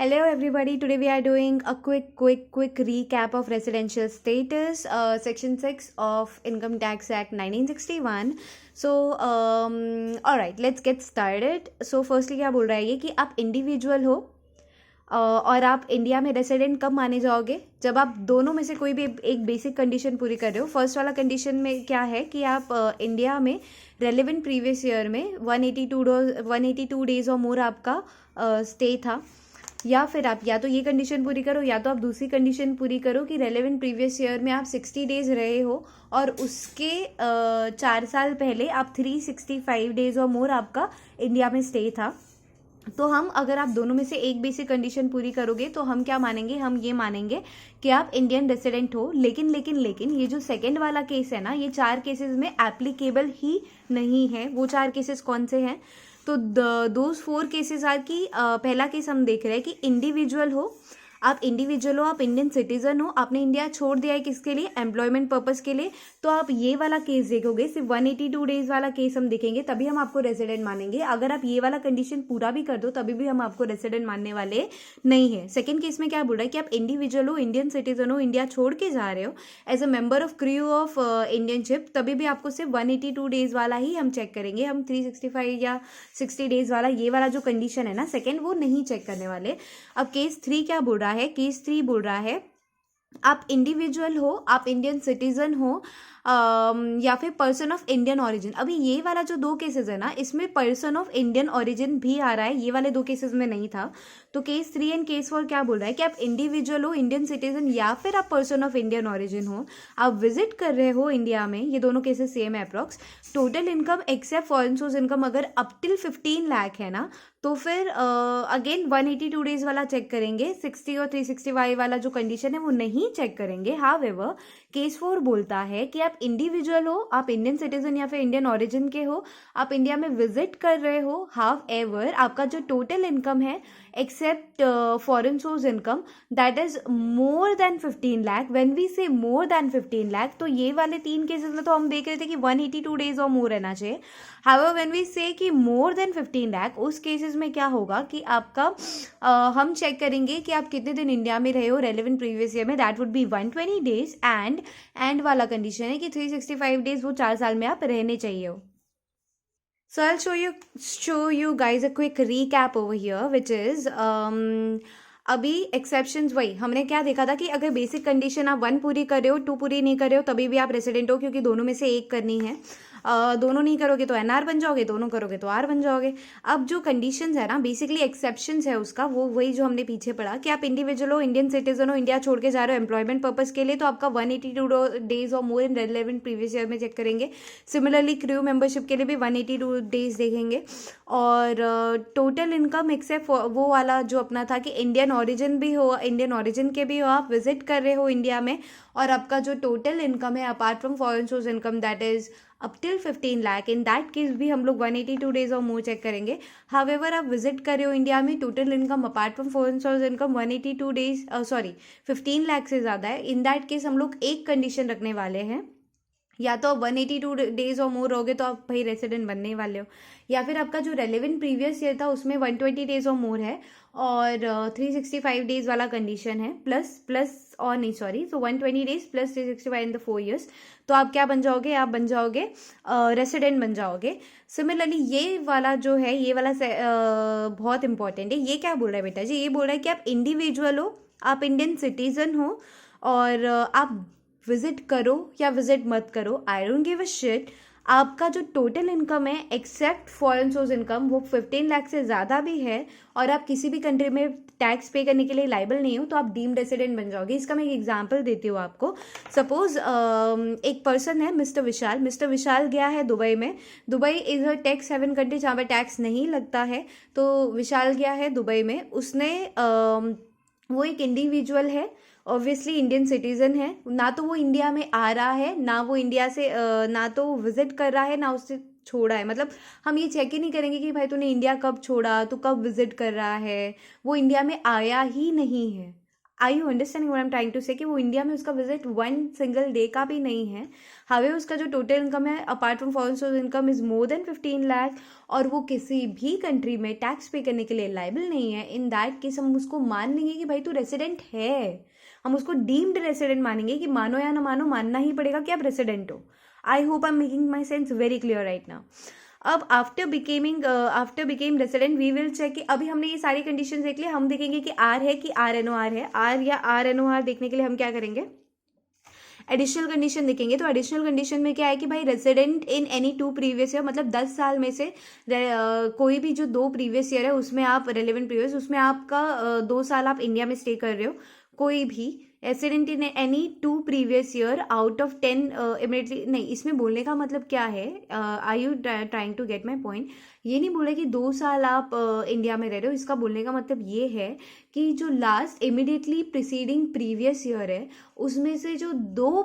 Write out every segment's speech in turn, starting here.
Hello, everybody. Today we are doing a quick recap of residential status, Section 6 of Income Tax Act 1961. So, all right, let's get started. So, firstly क्या बोल रहा है ये कि आप individual हो और आप इंडिया में रेसिडेंट कब माने जाओगे, जब आप दोनों में से कोई भी एक बेसिक कंडीशन पूरी कर रहे हो. फर्स्ट वाला कंडीशन में क्या है कि आप इंडिया में रेलिवेंट प्रीवियस ईयर में 182 डेज और मोर आपका स्टे था, या फिर आप या तो ये कंडीशन पूरी करो या तो आप दूसरी कंडीशन पूरी करो कि रेलेवेंट प्रीवियस ईयर में आप 60 डेज रहे हो और उसके 4 साल पहले आप 365 डेज और मोर आपका इंडिया में स्टे था. तो हम अगर आप दोनों में से एक बेसिक कंडीशन पूरी करोगे तो हम क्या मानेंगे, हम ये मानेंगे कि आप इंडियन रेसिडेंट हो. लेकिन ये जो सेकंड वाला केस है ना, ये 4 केसेस में एप्लीकेबल ही नहीं है. वो 4 केसेस कौन से हैं? तो दोज 4 केसेस आर की पहला केस हम देख रहे हैं कि इंडिविजुअल हो, आप इंडिविजुअल हो, आप इंडियन सिटीजन हो, आपने इंडिया छोड़ दिया है किसके लिए, एम्प्लॉयमेंट पर्पस के लिए. तो आप ये वाला केस देखोगे, सिर्फ 182 डेज वाला केस हम देखेंगे तभी हम आपको रेसिडेंट मानेंगे. अगर आप ये वाला कंडीशन पूरा भी कर दो तभी भी हम आपको रेसिडेंट मानने वाले नहीं है. सेकंड केस में क्या बोल रहा है कि आप इंडिविजुअल हो, इंडियन सिटीजन हो, इंडिया छोड़ के जा रहे हो as a member of crew of Indian ship, तभी भी आपको सिर्फ 182 डेज वाला ही हम चेक करेंगे. हम 365 या 60 डेज वाला ये वाला जो कंडीशन है ना सेकेंड, वो नहीं चेक करने वाले. अब केस 3 क्या बोल रहा है? केस 3 बोल रहा है आप इंडिविजुअल हो, आप इंडियन सिटीजन हो या फिर पर्सन ऑफ इंडियन ओरिजिन. अभी ये वाला जो 2 केसेस है ना, इसमें पर्सन ऑफ इंडियन ओरिजिन भी आ रहा है, ये वाले 2 केसेस में नहीं था. तो केस 3 एंड केस 4 क्या बोल रहा है कि आप इंडिविजुअल हो, इंडियन सिटीजन या फिर आप पर्सन ऑफ इंडियन ओरिजिन हो, आप विजिट कर रहे हो इंडिया में. ये दोनों केसेस सेम है approx. Total income except foreign source income अगर अप टिल 15 लाख है ना, तो फिर अगेन 182 डेज वाला चेक करेंगे. 60 और 365 वाला जो कंडीशन है वो नहीं चेक करेंगे. हाउएवर केस 4 बोलता है कि आप इंडिविजुअल हो, आप इंडियन सिटीजन या फिर इंडियन ओरिजिन के हो, आप इंडिया में विजिट कर रहे हो. हाउएवर आपका जो टोटल इनकम है except foreign source income that is more than 15 lakh. When we say more than 15 lakh, तो ये वाले 3 केसेस में तो हम देख रहे थे कि 182 डेज और मोर रहना चाहिए. हाउएवर व्हेन वी से कि मोर देन 15 लाख, उस केसेस में क्या होगा कि आपका हम चेक करेंगे कि आप कितने दिन इंडिया में रहे हो रेलेवेंट प्रीवियस ईयर में. That would be 120 days and वाला कंडीशन है कि 365 डेज वो 4 साल में आप रहने चाहिए हो. So I'll show you guys a quick recap over here, which is अभी एक्सेप्शंस वही हमने क्या देखा था कि अगर बेसिक कंडीशन आप 1 पूरी कर रहे हो, 2 पूरी नहीं कर रहे हो, तभी भी आप रेसिडेंट हो, क्योंकि दोनों में से एक करनी है. दोनों नहीं करोगे तो एनआर बन जाओगे, दोनों करोगे तो आर बन जाओगे. अब जो कंडीशंस है ना, बेसिकली एक्सेप्शंस है उसका, वो वही जो हमने पीछे पढ़ा कि आप इंडिविजुअल हो, इंडियन सिटीजन हो, इंडिया छोड़ के जा रहे हो एम्प्लॉयमेंट पर्पस के लिए, तो आपका 182 डेज और मोर इन रेलेवेंट प्रीवियस ईयर में चेक करेंगे. सिमिलरली क्रू मेंबरशिप के लिए भी 182 डेज देखेंगे. और टोटल इनकम एक्सेप्ट वो वाला जो अपना था कि इंडियन ओरिजिन भी हो, इंडियन ओरिजिन के भी हो, आप विजिट कर रहे हो इंडिया में, और आपका जो टोटल इनकम है apart from foreign source income that is up till 15 lakh, in that case भी हम लोग 182 डेज और मोर चेक करेंगे. हाउएवर आप विजिट कर रहे हो इंडिया में, total income apart from foreign source income 182 days 15 lakh से ज़्यादा है, इन दैट केस हम लोग एक कंडीशन रखने वाले हैं, या तो आप 182 डेज और मोर होगे तो आप भाई रेसिडेंट बनने वाले हो, या फिर आपका जो रेलेवेंट प्रीवियस ईयर था उसमें 120 डेज और मोर है और 365 डेज वाला कंडीशन है, प्लस और नहीं सॉरी, तो 120 days plus 365 in the 4 years. तो आप क्या बन जाओगे? आप बन जाओगे रेसिडेंट बन जाओगे. सिमिलरली ये वाला जो है, ये वाला बहुत इंपॉर्टेंट है. ये क्या बोल रहा है बेटा जी? ये बोल रहा है कि आप इंडिविजुअल हो, आप इंडियन सिटीजन हो और आप विजिट करो या विजिट मत करो, I don't give a shit. आपका जो टोटल इनकम है एक्सेप्ट फॉरेन सोर्स इनकम वो 15 लाख से ज़्यादा भी है और आप किसी भी कंट्री में टैक्स पे करने के लिए लाइबल नहीं हो, तो आप डीम्ड रेसिडेंट बन जाओगे. इसका मैं एक एग्जांपल देती हूँ आपको. सपोज एक पर्सन है मिस्टर विशाल गया है दुबई में. Dubai is a tax haven country जहाँ पर टैक्स नहीं लगता है. तो विशाल गया है दुबई में, उसने वो एक इंडिविजुअल है, ऑब्वियसली इंडियन सिटीजन है, ना तो वो इंडिया में आ रहा है, ना वो इंडिया से ना तो विजिट कर रहा है, ना उससे छोड़ा है. मतलब हम ये चेक ही नहीं करेंगे कि भाई तूने इंडिया कब छोड़ा, तू कब विजिट कर रहा है. वो इंडिया में आया ही नहीं है. I you understanding what I am trying to say कि वो इंडिया में उसका विजिट 1 सिंगल डे का भी नहीं है। हावे उसका जो टोटल इनकम है apart from foreign source income is more than 15 lakh, और वो किसी भी कंट्री में टैक्स पे करने के लिए लाइबल नहीं है। इन दैट केस हम उसको मान लेंगे कि भाई तू रेसिडेंट है, हम उसको डीम्ड रेसिडेंट मानेंगे कि मानो या ना मानो मानना ही पड़ेगा कि आप रेसिडेंट हो। I hope I am making my sense very clear right now. अब after became resident we will check कि अभी हमने ये सारी कंडीशन देख ली, हम देखेंगे कि आर है कि आर एन ओ आर है। आर या आर एन ओ आर देखने के लिए हम क्या करेंगे, एडिशनल कंडीशन देखेंगे। तो एडिशनल कंडीशन में क्या है कि भाई resident in any 2 previous year, मतलब 10 साल में से कोई भी जो 2 प्रीवियस ईयर है उसमें आप रेलिवेंट प्रीवियस उसमें आपका 2 साल आप इंडिया में स्टे कर रहे हो, कोई भी resident in any 2 previous year out of 10 immediately. नहीं, इसमें बोलने का मतलब क्या है, I you trying to get my point. ये नहीं बोला कि 2 साल आप इंडिया में रह रहे हो, इसका बोलने का मतलब ये है कि जो last immediately preceding previous year है उसमें से जो दो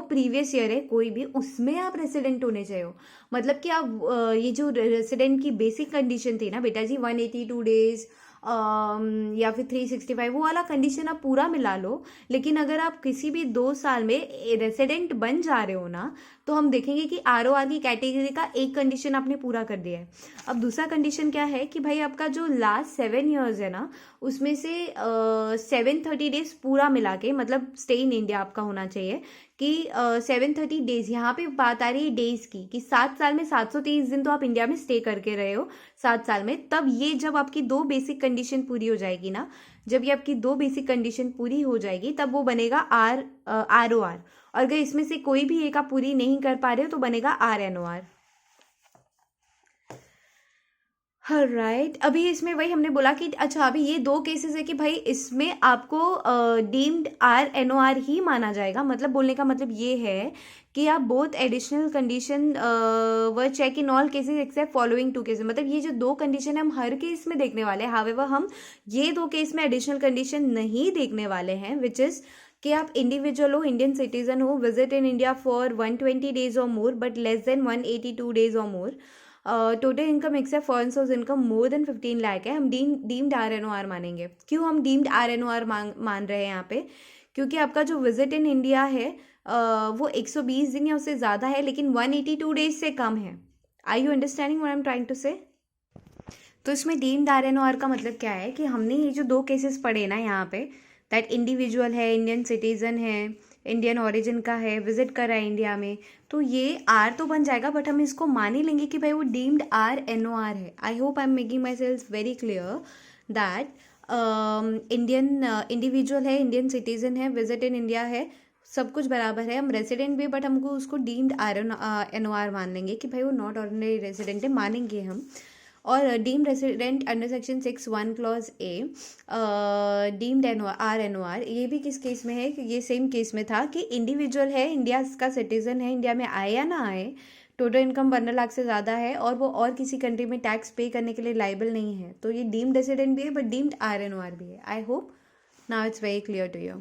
प्रीवियस ईयर है कोई भी, उसमें आप रेसिडेंट होने चाहिए हो। मतलब कि आप ये जो रेसिडेंट की बेसिक कंडीशन थी ना बेटा जी, 182 डेज या फिर 365, वो वाला कंडीशन आप पूरा मिला लो। लेकिन अगर आप किसी भी 2 साल में रेसिडेंट बन जा रहे हो ना, तो हम देखेंगे कि ROR की कैटेगरी का एक कंडीशन आपने पूरा कर दिया है। अब दूसरा कंडीशन क्या है कि भाई आपका जो लास्ट 7 ईयर्स है ना उसमें से 730 डेज पूरा मिला के, मतलब स्टे इन इंडिया आपका होना चाहिए कि 730 डेज। यहाँ पे बात आ रही है डेज की कि 7 साल में 730 दिन तो आप इंडिया में स्टे करके रहे हो 7 साल में। तब ये जब आपकी 2 बेसिक कंडीशन पूरी हो जाएगी ना, जब ये आपकी 2 बेसिक कंडीशन पूरी हो जाएगी तब वो बनेगा ROR। और अगर इसमें से कोई भी एक आप पूरी नहीं कर पा रहे हो तो बनेगा RNOR। राइट, अभी इसमें वही हमने बोला कि अच्छा अभी ये 2 केसेस है कि भाई इसमें आपको डीम्ड RNOR ही माना जाएगा। मतलब बोलने का मतलब ये है कि आप बोथ एडिशनल कंडीशन व check in all cases except following 2 cases. मतलब ये जो 2 कंडीशन है हम हर केस में देखने वाले हैं, हावेवर हम ये 2 केस में एडिशनल कंडीशन नहीं देखने वाले हैं, विच इज़ कि आप इंडिविजुअल हो, इंडियन सिटीजन हो, visit in India for 120 days और more but less than 182 days और more, total income except foreign source income more than 15 lakh है, हम डीम्ड RNOR मानेंगे। क्यों हम डीम्ड RNOR मान रहे हैं यहाँ पे, क्योंकि आपका जो विजिट इन इंडिया है वो 120 दिन या उससे ज़्यादा है लेकिन 182 डेज से कम है। I you understanding what I am trying to say. तो इसमें डीम्ड RNOR का मतलब क्या है कि हमने ये जो 2 केसेस पढ़े ना यहाँ पे, दैट इंडिविजुअल है, इंडियन सिटीजन है, इंडियन ओरिजिन का है, विजिट कर रहा है इंडिया में, तो ये R तो बन जाएगा बट हम इसको मान ही लेंगे कि भाई वो डीम्ड RNOR है। I hope I am making my self very clear that Indian individual है, इंडियन सिटीजन है, विजिट इन इंडिया है, सब कुछ बराबर है, हम रेसिडेंट भी बट हमको उसको डीम्ड RNOR मान लेंगे कि भाई वो नॉट ऑर्डिनरी रेसिडेंट है, मानेंगे हम। और deemed resident under section 6(1) clause A deemed RNOR, ये भी किस केस में है कि ये सेम केस में था कि इंडिविजुअल है, इंडिया का सिटीजन है, इंडिया में आए या ना आए, टोटल इनकम 15 लाख से ज़्यादा है और वो और किसी कंट्री में टैक्स पे करने के लिए लाइबल नहीं है, तो ये डीम्ड रेसिडेंट भी है बट डीम्ड RNOR भी है। I hope now it's very clear to you.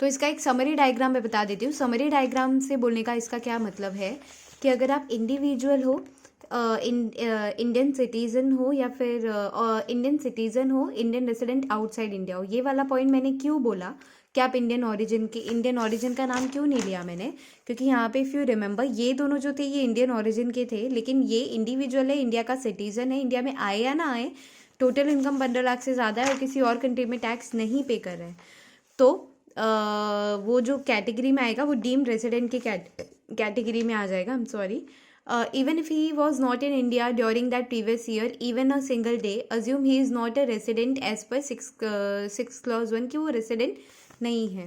तो इसका एक समरी डायग्राम मैं बता देती हूँ। समरी डायग्राम से बोलने का इसका क्या मतलब है कि अगर आप इंडिविजुअल हो, इंडियन सिटीज़न हो या फिर इंडियन सिटीज़न हो, इंडियन रेसिडेंट आउटसाइड इंडिया हो, ये वाला पॉइंट मैंने क्यों बोला कि आप इंडियन ओरिजिन का नाम क्यों नहीं लिया मैंने, क्योंकि यहाँ पे इफ़ यू रिमेंबर ये दोनों जो थे ये इंडियन ओरिजिन के थे, लेकिन ये इंडिविजुअल है, इंडिया का सिटीज़न है, इंडिया में आए या ना आए, टोटल इनकम 15 लाख से ज़्यादा है और किसी और कंट्री में टैक्स नहीं पे कर रहे हैं, तो वो जो कैटेगरी में आएगा वो डीम्ड रेसिडेंट की कैटेगरी में आ जाएगा। I am sorry, even if he was not in India during that previous year, even a single day, assume he is not a resident as per 6 clause 1 कि वो resident नहीं है,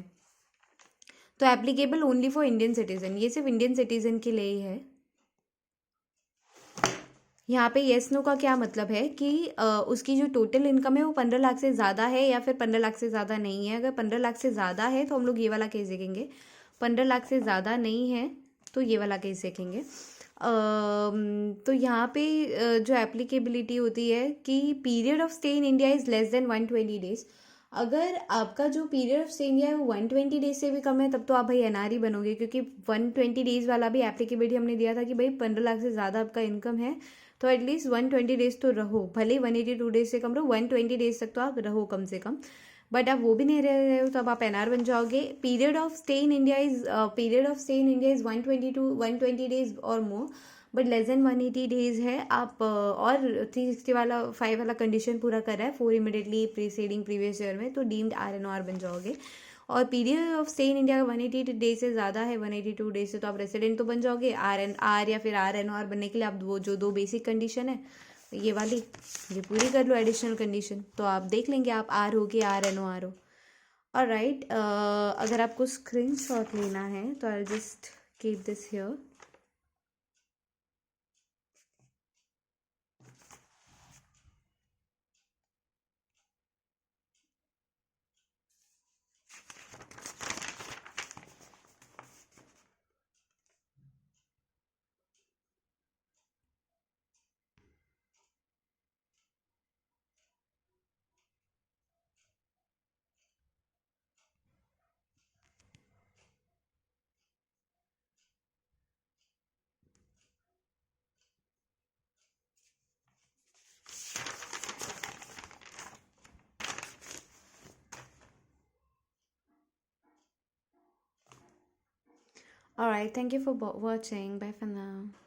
तो applicable only for Indian citizen, ये सिर्फ Indian citizen के लिए ही है। यहाँ पे येस नो का क्या मतलब है कि उसकी जो टोटल इनकम है वो 15 लाख से ज़्यादा है या फिर 15 लाख से ज़्यादा नहीं है। अगर 15 लाख से ज़्यादा है तो हम लोग ये वाला केस देखेंगे, 15 लाख से ज़्यादा नहीं है तो ये वाला केस देखेंगे। तो यहाँ पे जो एप्लीकेबिलिटी होती है कि period of stay in India is less than 120 days. अगर आपका जो पीरियड ऑफ स्टे इंडिया है वो 120 डेज से भी कम है तब तो आप भाई NR ही बनोगे, क्योंकि 120 डेज वाला भी एप्लीकेबिलिटी हमने दिया था कि भाई 15 लाख से ज़्यादा आपका इनकम है तो एटलीस्ट 120 डेज तो रहो, भले 182 डेज से कम रहो, 120 डेज तक तो आप रहो कम से कम। बट आप वो भी नहीं रह रहे हो तो अब आप एनआर बन जाओगे. Period of stay in India is 120 और more, but less then 180 days है. आप और 360 वाला 5 वाला कंडीशन पूरा कर रहा है, 4 इमीडिएटली प्रीसीडिंग प्रीवियस ईयर में, तो डीम्ड RNR बन जाओगे. और period of stay in India 180 days से ज़्यादा है, 182 डेज से, तो आप रेसिडेंट तो बन जाओगे. RNR या फिर RNR बनने के लिए आप वो जो 2 बेसिक कंडीशन है ये वाली, ये पूरी कर लो एडिशनल कंडीशन, तो आप देख लेंगे आप आर हो कि RNOR हो. और राइट, अगर आपको स्क्रीन शॉट लेना है तो I just keep this here. Alright, thank you for watching. Bye for now.